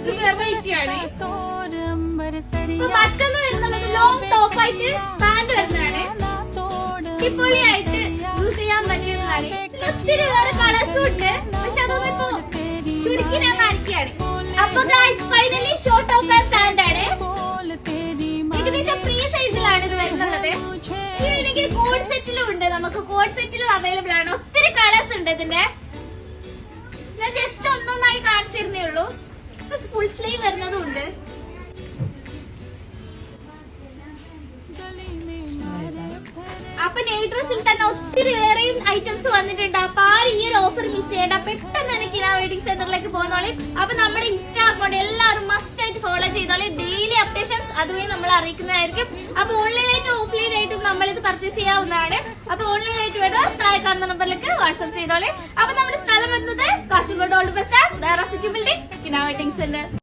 Variety ആണ്. മറ്റൊന്ന് വരുന്നത് ലോങ് ടോപ്പായിട്ട് പാന്റ് വരുന്നതാണ്. അടിപൊളിയായിട്ട് യൂസ് ചെയ്യാൻ പറ്റുന്നതാണ്. ഒത്തിരി വേറെ കളേഴ്സും ഉണ്ട്, പക്ഷെ അതൊന്നും ഇപ്പൊ ചുരുക്കി ഞാൻ കാണിക്കുകയാണ്. അപ്പൊ guys finally short top and pant ആണ്. ഏകദേശം ഫ്രീ സൈസിലാണ് ഇത് വരുന്നത്. ഇതിലേക്ക് കോഡ് സെറ്റിലും ഉണ്ട്, നമുക്ക് കോഡ് സെറ്റിലും അവൈലബിൾ ആണ്. ഒത്തിരി കളേഴ്സ് ഉണ്ട് ഇതിന്റെ. ഞാൻ ജസ്റ്റ് ഒന്നൊന്നായി കാണിച്ചിരുന്നേ ഉള്ളൂ. ഫുൾ സ്ലീവ് വരുന്നതും ഉണ്ട്. അപ്പൊ നെയ് ഡ്രസ്സിൽ തന്നെ ഒത്തിരി വേറെയും ഐറ്റംസ് വന്നിട്ടുണ്ട്. അപ്പൊ ആരും ഈ ഒരു ഓഫർ മിസ് ചെയ്യേണ്ട. പെട്ടെന്ന് തന്നെ കിന വെഡിങ് സെന്ററിലേക്ക് പോകുന്നോളി. അപ്പൊ നമ്മുടെ ഇൻസ്റ്റാ അക്കൗണ്ട് എല്ലാവരും മസ്റ്റ് ആയിട്ട് ഫോളോ ചെയ്തോളി. ഡെയിലി അപ്ഡേഷൻസ് അതുവഴി നമ്മൾ അറിയിക്കുന്നതായിരിക്കും. അപ്പൊ ഓൺലൈനായിട്ടും ഓഫ്ലൈൻ ആയിട്ടും നമ്മളിത് പർച്ചേസ് ചെയ്യാവുന്നതാണ്. അപ്പൊ ഓൺലൈനായിട്ട് വേണം താഴെ കാണുന്ന നമ്പറിലേക്ക് വാട്സ്ആപ്പ് ചെയ്തോളി. അപ്പൊ നമ്മുടെ സ്ഥലം വരുന്നത് Kasaragod old bus stand, city building, കിന വെഡിങ് സെന്റർ.